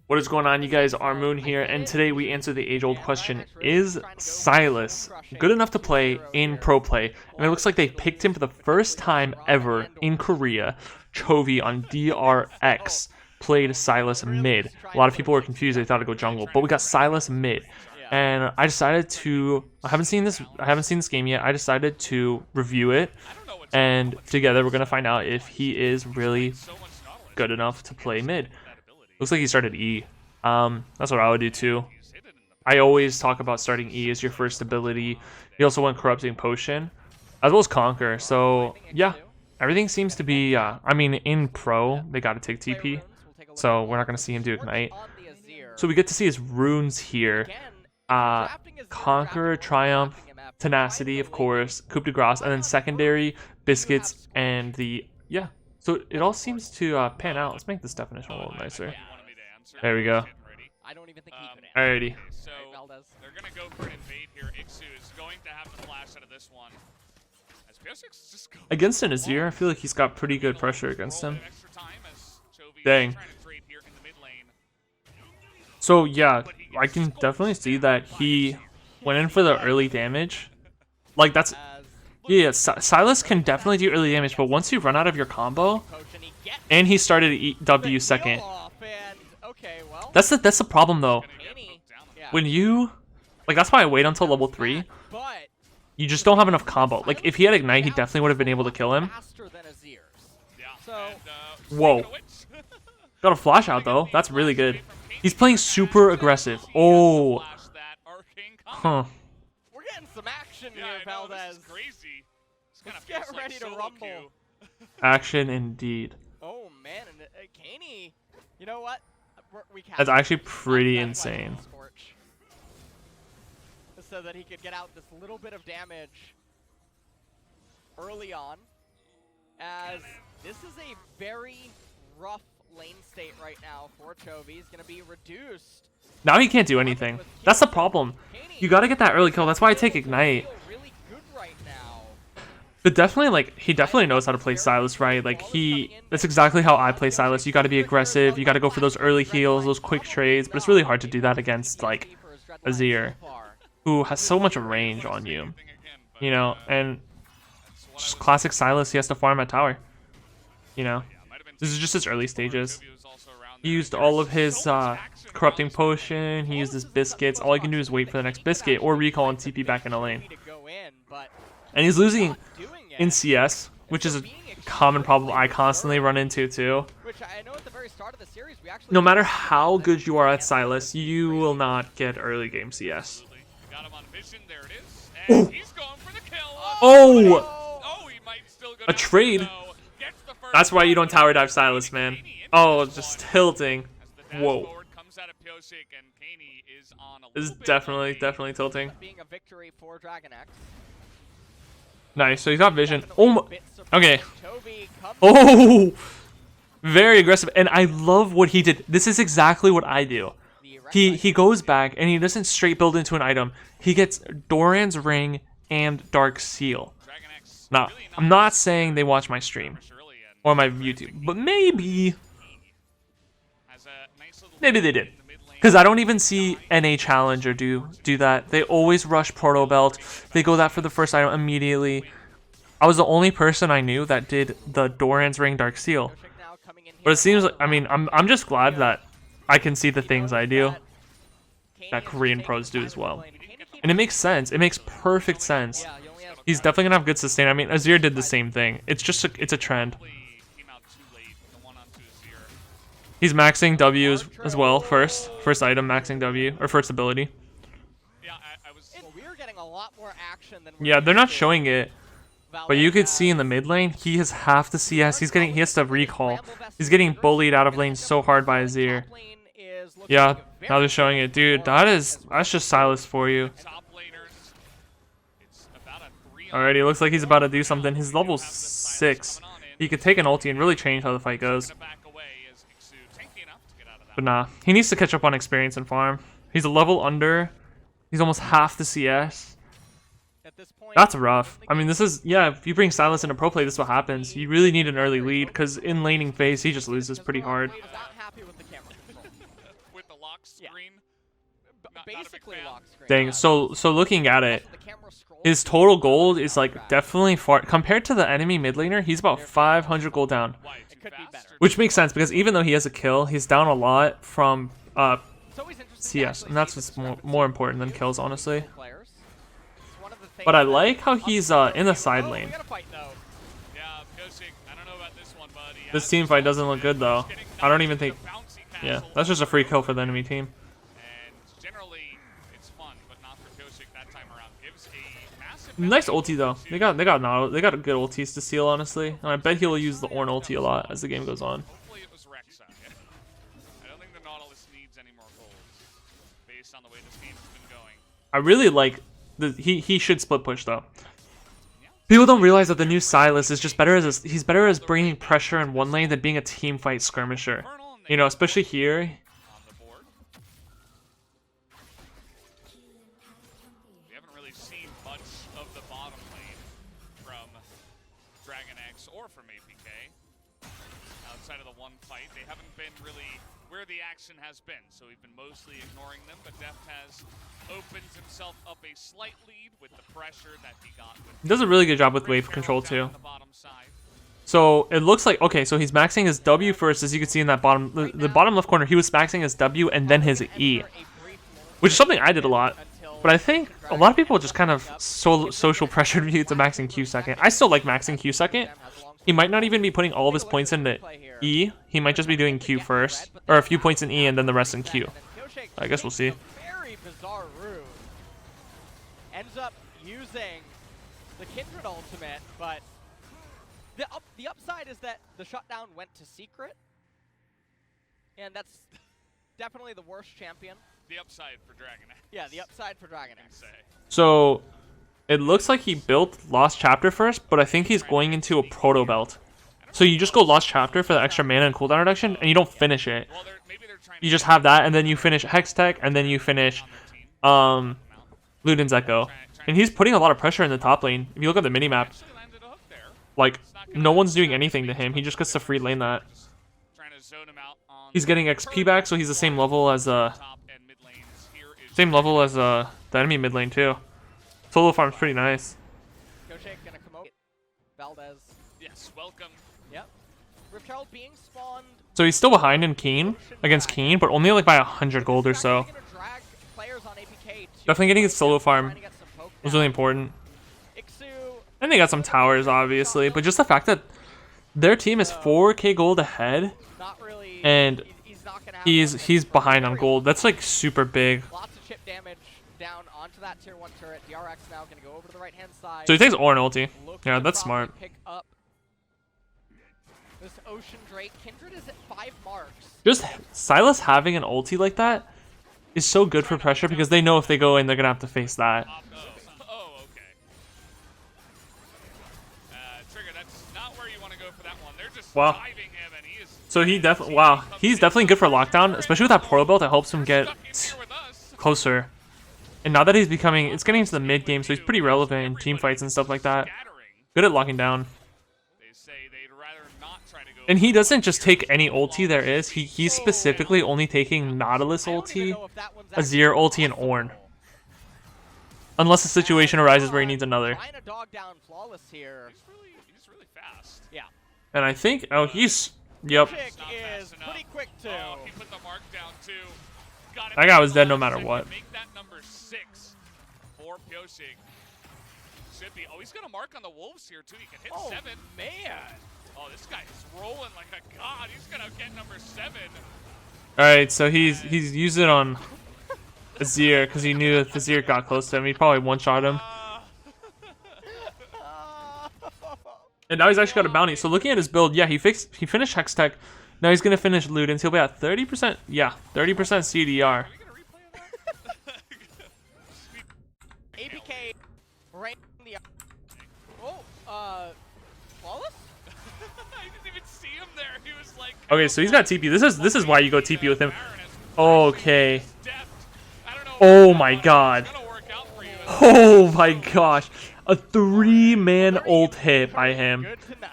What is going on, you guys? Armooon here, and today we answer the age-old question: is Sylas good enough to play in pro play? And it looks like they picked him for the first time ever in Korea. Chovy on DRX played Sylas mid. A lot of people were confused; they thought it'd go jungle, but we got Sylas mid. And I decided to. I haven't seen this game yet. I decided to review it, and together we're gonna find out if he is really good enough to play mid. Looks like he started E. That's what I would do too. I always talk about starting E as your first ability. He also went Corrupting Potion, as well as Conquer. So yeah, everything seems to be. I mean, in Pro they got to take TP, so we're not gonna see him do Ignite. So we get to see his runes here. Conquer, Triumph, Tenacity, of course, Coup de Grace, and then secondary Biscuits and the So it all seems to pan out. Let's make this definition a little nicer. There we go. Alrighty. So they're gonna go for an invade here. Ixu is going to have to flash out of this one. As P06 just goes Against an Azir, I feel like he's got pretty good pressure against him. Dang. So yeah, I can definitely see that he went in for the early damage. Like that's Sylas can definitely do early damage, but once you run out of your combo, and he started W second. That's the problem though. When you that's why I wait until level 3. You just don't have enough combo. Like if he had Ignite, he definitely would have been able to kill him. Whoa. Got a flash out though. That's really good. He's playing super aggressive. Oh. Huh. We're getting some action here, Valdez. Let's get ready to rumble. Action indeed. Oh man, and Kaney, you know what? That's actually pretty insane. So that he could get out this little bit of damage early on, as this is a very rough lane state right now for Chovy. He's going to be reduced. Now he can't do anything. That's the problem. You got to get that early kill. That's why I take Ignite. But definitely, he definitely knows how to play Sylas, right? That's exactly how I play Sylas. You got to be aggressive. You got to go for those early heals, those quick trades. But it's really hard to do that against, Azir, who has so much range on you. You know, and just classic Sylas, he has to farm at tower. You know, this is just his early stages. He used all of his Corrupting Potion. He used his Biscuits. All he can do is wait for the next Biscuit or recall and TP back in the lane. And he's losing in CS, which is a common problem I constantly run into too. No matter how good you are at Sylas, you will not get early game CS. Oh! Oh! A trade? That's why you don't tower dive Sylas, man. Oh, just tilting. Whoa. This is definitely tilting. Nice, so he's got vision. Oh, okay. Oh, very aggressive, and I love what he did. This is exactly what I do. He goes back and he doesn't straight build into an item. He gets Doran's Ring and Dark Seal. Now, I'm not saying they watch my stream or my YouTube, but maybe they did. Because I don't even see NA Challenger do that. They always rush Proto Belt. They go that for the first item immediately. I was the only person I knew that did the Doran's Ring Dark Seal. But it seems like, I mean, I'm just glad that I can see the things I do that Korean pros do as well. And it makes sense. It makes perfect sense. He's definitely going to have good sustain. I mean, Azir did the same thing. It's just it's a trend. He's maxing W as well, first item maxing W, or first ability. Yeah, they're not showing it, but you could see in the mid lane, he has half the CS. He has to recall. He's getting bullied out of lane so hard by Azir. Yeah, now they're showing it, dude. That's just Sylas for you. Alrighty, looks like he's about to do something. He's level 6. He could take an ulti and really change how the fight goes. But nah, he needs to catch up on experience and farm. He's a level under. He's almost half the CS. That's rough. I mean, this is, yeah, if you bring Sylas into pro play, this is what happens. You really need an early lead, because in laning phase, he just loses pretty hard. a lock Yeah. screen. Not a big Basically fan. lock screen. Dang. So looking at it, Also, the camera scrolls his total gold is like definitely far compared to the enemy mid laner. He's about 500 gold down, Why, too It could be fast, better. or which too makes slow? sense because even though he has a kill, he's down a lot from It's always interesting to CS, actually and that's see the what's more discrepancy important than between kills, honestly. players. It's one of the But I things that like how he's in the side Oh, lane. we gotta fight though. Yeah, Pyosik, I don't know about this one, but he This has team his fight doesn't look ultimate. good though. He's getting I don't knocked even into think. the bouncy Yeah, castle that's just a over free and kill over for the again. enemy team. And generally, it's fun, but not for Pyosik that time around. Gives a massive Nice value ulti though. to- They got good ultis to steal, honestly. And I bet he'll use the Ornn ulti a lot as the game goes on. Hopefully it was Rexa. I don't think the Nautilus needs any more golds based on the way this game's been going. I really like he should split push though. People don't realize that the new Sylas is just better he's better as bringing pressure in one lane than being a team fight skirmisher. Infernal, and they You know, especially here. on the board. We haven't really seen much of the bottom lane from Dragon X or from APK. Outside of the one fight, they haven't been really where the action has been, so we've been mostly ignoring them, but Deft has opened himself up a slight lead with the pressure that he got with He does a really good job with Great wave control down too. on the bottom side. So it looks like, okay, so he's maxing his W first, as you can see in that bottom, the bottom left corner. He was maxing his W and then his E, which is something I did a lot. But I think a lot of people just kind of social pressured me to maxing Q second. I still like maxing Q second. He might not even be putting all of his points into E. He might just be doing Q first, or a few points in E and then the rest in Q. I guess we'll see. Very bizarre route. Ends up using the Kindred ultimate, but the upside is that the shutdown went to secret, and that's definitely the worst champion. The upside for Dragon X. Yeah, the upside for Dragon I'd X. say. So it looks like he built Lost Chapter first, but I think he's going into a Proto Belt. So you just go Lost Chapter for the extra mana and cooldown reduction, and you don't finish it. Well, maybe they're trying You to just have that, and then you finish Hex Tech, and then you finish Luden's Echo. And he's putting a lot of pressure in the top lane. If you look at the minimap, actually landed a hook there. like, no one's doing anything to him. He just gets to free lane that. Trying to zone him out on He's getting XP back, so he's the same level as top and mid lanes. Here is the enemy mid lane too. Solo farm's pretty nice. Koshik gonna come out. Valdez. Yes, welcome. Yep. Ripchild being spawned. So he's still behind in Keen against Keen, but only like by 100 gold or so. Gonna drag players on APK to Definitely getting his solo farm trying to get some poke was down. really important. Iksu, And they got some towers, obviously, but just the fact that their team is 4k gold ahead, not really. and he's not gonna have he's much of behind on very gold. That's like super big. Lots of chip damage down onto that tier 1 turret. DRX now gonna go over to the right hand side. So he takes Ornn ulti. Looking Yeah, to that's probably smart. Pick up this Ocean Drake. Kindred is at 5 marks. Just Sylas having an ulti like that is so good for pressure because they know if they go in, they're gonna have to face that. Oh, okay. Trigger, that's not where you want to go for that one. They're just Wow. driving him, and he is So he definitely, wow, he's definitely good for lockdown, especially with that Portal Belt that helps him get stuck in here with us. closer. And now that he's becoming, it's getting into the mid game, so he's pretty relevant in team fights and stuff like that. Scattering. Good at locking down. They say they'd rather not try to go. And he doesn't just take any ulti there is. He's specifically only taking Nautilus I don't even ulti, know if that one's Azir ulti, and Ornn. Unless a situation arises where he needs another. Trying to dog down Flawless here. He's really fast. Yeah. And I think, oh, he's, yep. Chick Not is fast enough. pretty quick too. Oh, he put the mark down too. Got it That guy was dead no back matter on. what. Make that number 6 for Pyosik. Should be. Oh, he's got a mark on the Wolves here too. He can hit Oh 7. man. Oh, this guy is rolling like a god. He's gonna get number 7. All right, so he's used it on Azir because he knew if Azir got close to him, he'd probably one-shot him. And now he's actually got a bounty. So looking at his build, yeah, he finished Hex Tech. Now he's gonna finish Luden's. He'll be at 30%. Yeah, 30% CDR. Are we gonna replay on that? APK right in the. Oh, Flawless? I didn't even see him there. He was like. Okay, so he's got TP. This is why you go TP with him. Okay. I don't know. Oh my god. It's gonna work out for you. Oh my gosh. A 3-man ult hit by him. Good tonight.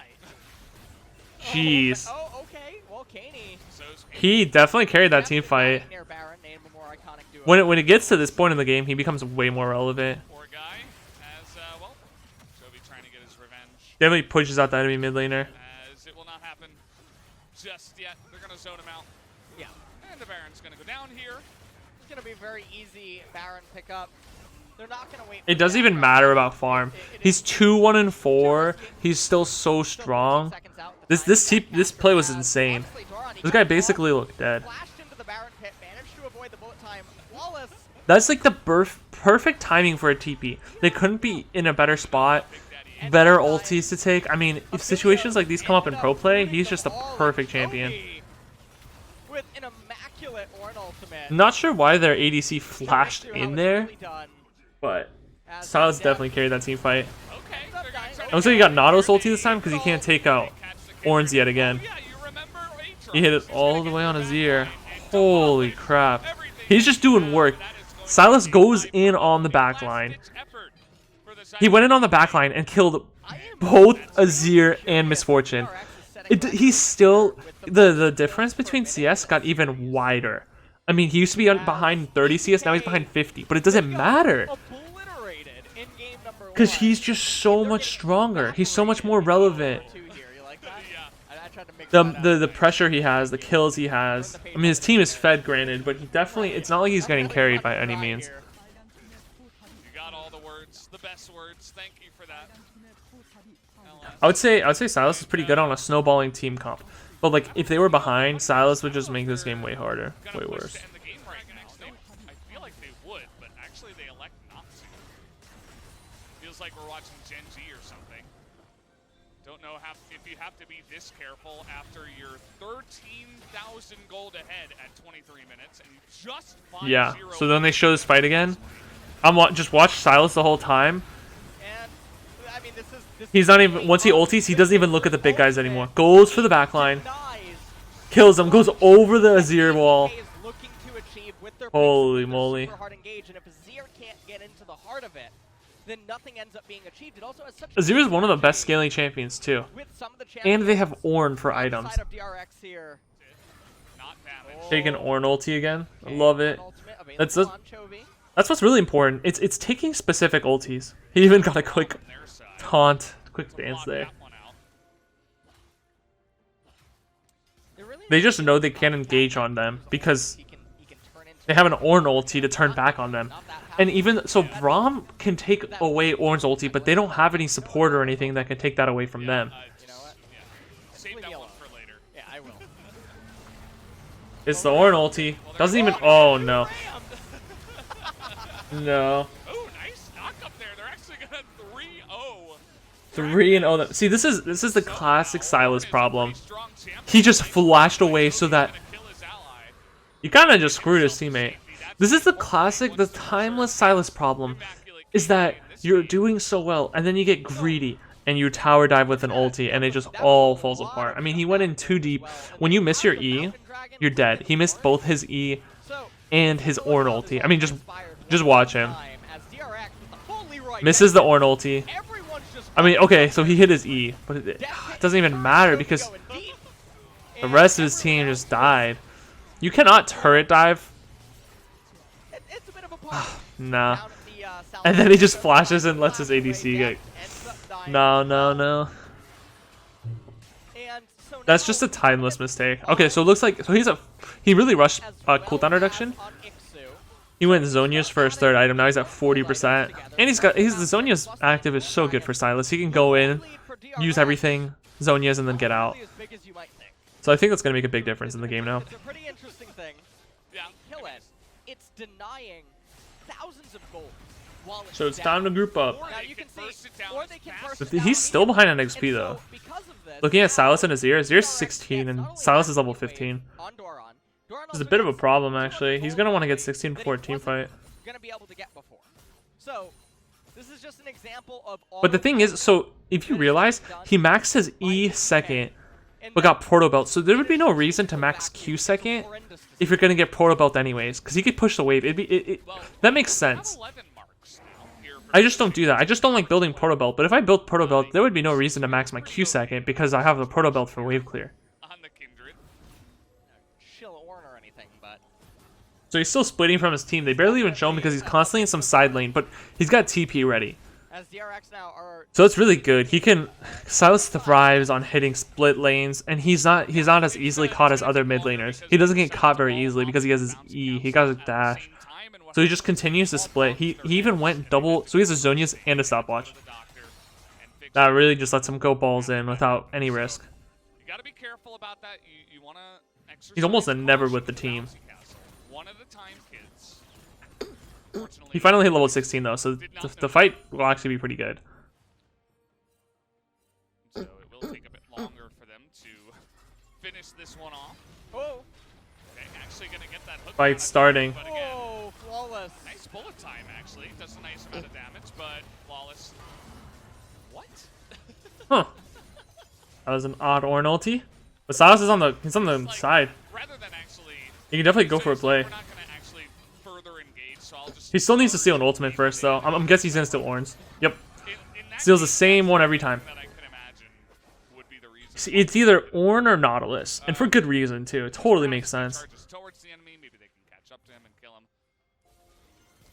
Jeez. Oh, okay. Well, Kaney. So is He definitely carried that team fight. Near Baron. When it gets to this point in the game, he becomes way more relevant. Poor guy, as well, Chovy trying to get his revenge. Definitely pushes out the enemy mid laner. As it will not happen just yet. They're gonna zone him out. Yeah. And the Baron's gonna go down here. It's gonna be very easy Baron pickup. They're not gonna wait. It doesn't even matter about farm. He's 2-1-4. He's still so strong. This play was insane. This guy basically looked dead. That's like the perfect timing for a TP. They couldn't be in a better spot. Better ultis to take. I mean, if situations like these come up in pro play, he's just a perfect champion. With an immaculate Ornn ultimate. Not sure why their ADC flashed in there, but Sylas definitely carried that team fight. It looks like he got Nautilus ulti this time because he can't take out Ornn's yet again. He hit it all the way on his ear. Holy crap. He's just doing work. Sylas goes in on the back line. He went in on the back line and killed both Azir and Misfortune. He's still... The difference between CS got even wider. I mean, he used to be behind 30 CS, now he's behind 50. But it doesn't matter. Because he's just so much stronger. He's so much more relevant. The pressure he has, the kills he has. I mean, his team is fed, granted, but he definitely... It's not like he's getting carried by any means. You got all the words, the best words. Thank you for that. I would say Sylas is pretty good on a snowballing team comp. But like, if they were behind, Sylas would just make this game way harder, way worse. I feel like they would, but actually they elect not to. Feels like we're watching Gen G or something. Don't know if you have to be this careful after you're 13,000 gold ahead at 23 minutes and you just find Yeah. So then they show this fight again. Just watch Sylas the whole time. He's not even, once he ultis, he doesn't even look at the big guys anymore. Goes for the backline. Kills him, goes over the Azir wall. Holy moly. Azir is one of the best scaling champions too. And they have Ornn for items. Taking Ornn ulti again. I love it. That's what's really important. It's taking specific ultis. He even got a quick taunt, quick dance there. They just know they can't engage on them because they have an Ornn ulti to turn back on them. And even so, Braum can take away Ornn's ulti, but they don't have any support or anything that can take that away from them. Save that one for later. Yeah, I will. It's the Ornn ulti. Doesn't even. Oh no. No. Oh, nice knock up there. They're actually gonna 3-0. 3-0. See, this is the classic Sylas problem. He just flashed away so that you kind of just screwed his teammate. This is the classic, the timeless Sylas problem, is that you're doing so well and then you get greedy and you tower dive with an ulti and it just all falls apart. I mean, he went in too deep. When you miss your E, you're dead. He missed both his E and his Ornn ulti. I mean, just watch him. Misses the Ornn ulti. I mean, okay, so he hit his E, but it doesn't even matter because the rest of his team just died. You cannot turret dive. Nah. And then he just flashes and lets his ADC get... No. That's just a timeless mistake. Okay, so it looks like... So he really rushed cooldown reduction. He went Zhonya's first third item. Now he's at 40%. And the Zhonya's active is so good for Sylas. He can go in, use everything, Zhonya's, and then get out. So I think that's going to make a big difference in the game now. It's a pretty interesting thing. Kill it. It's denying thousands of gold. So it's time to group up. Now you can see, He's still behind on XP though. Looking at Sylas and Azir, Azir's 16 and Sylas is level 15. This is a bit of a problem actually. He's gonna want to get 16 before a team fight. But the thing is, so if you realize, he maxed his E second, but got Portal Belt, so there would be no reason to max Q second if you're gonna get Portal Belt anyways, because he could push the wave. That makes sense. I just don't do that. I just don't like building Portal Belt, but if I built Portal Belt, there would be no reason to max my Q second because I have the Portal Belt for wave clear. So he's still splitting from his team. They barely even show him because he's constantly in some side lane, but he's got TP ready. As DRX now are So it's really good. He can Sylas thrives on hitting split lanes, and he's not as easily caught as other mid laners. He doesn't get caught very easily because he has his E. He got his dash. So he just continues to split. He even went double. So he has a Zonius and a stopwatch. That really just lets him go balls in without any risk. You got to be careful about that. You want to exercise. He's almost a never with the team. One at a time, kids. He finally hit level 16 though, so the fight will actually be pretty good. So it will take a bit longer for them to finish this one off. oh Okay, actually gonna get that hook. Fight's starting. But again, oh flawless. nice bullet time actually. Does a nice amount of damage, but flawless. What? Huh. That was an odd Ornn ulti. But Sylas is on the Like, side. Rather than actually, He can definitely go for a play. we're not gonna actually further engage, so I'll just. He still needs to steal an ultimate first though. I'm guessing he's gonna steal Ornn's. Yep. In that Steals the case, same that's one every time. that I could imagine would be the reason. See, it's either Ornn or Nautilus, and for good reason too. It totally makes sense. Charges towards the enemy, maybe they can catch up to him and kill him.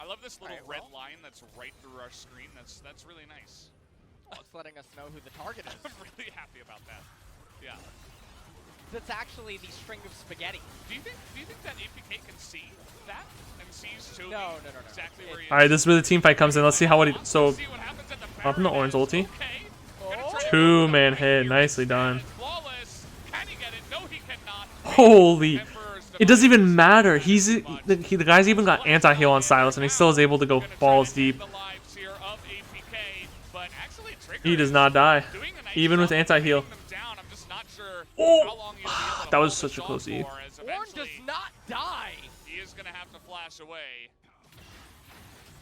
I love this little red line that's right through our screen. That's really nice. Oh, it's letting us know who the target is. I'm really happy about that. Yeah. It's actually the string of spaghetti. Do you think that APK can see that and sees Toby No. exactly where he is? All right, this is where the team fight comes in. Let's see how he. So See what happens at the up in the back Ornn's end. ulti. Okay. Oh. Two-man hit, nicely done. Flawless. Can he get it? No, he cannot. Holy! Emperor's It doesn't even device. matter. The guy's even got anti-heal on Sylas, and he still is able to go balls deep. He does not die, even with anti-heal. Oh, that was such a close E. Ornn does not die. He is going to have to flash away.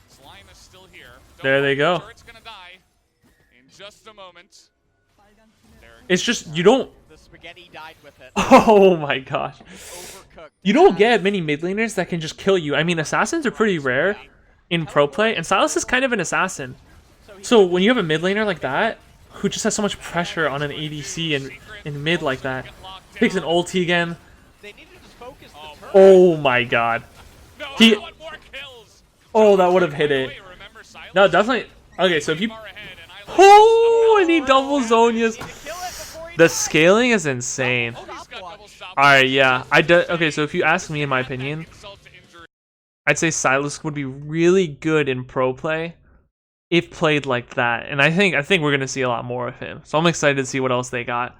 His line is still here. There they go. It's going to die in just a moment. It's just you don't. The spaghetti died with it. Oh my gosh. Overcooked. You don't get many mid laners that can just kill you. I mean, assassins are pretty rare in pro play, and Sylas is kind of an assassin. So when you have a mid laner like that, who just has so much pressure on an ADC and in mid like that, takes an ulti again. They need to just focus the turn. Oh my god. No, He- I want more kills. Oh, that would have hit it. Wait, remember Sylas? No, definitely. Okay, so if you. Far ahead, and I like Oh, and he double Zonias. Need to kill it before he The dies. scaling is insane. Oh, he's got double stop. Alright, yeah. Okay, so if you ask me, in my opinion, Insult to injury. I'd say Sylas would be really good in pro play if played like that. And I think we're gonna see a lot more of him. So I'm excited to see what else they got.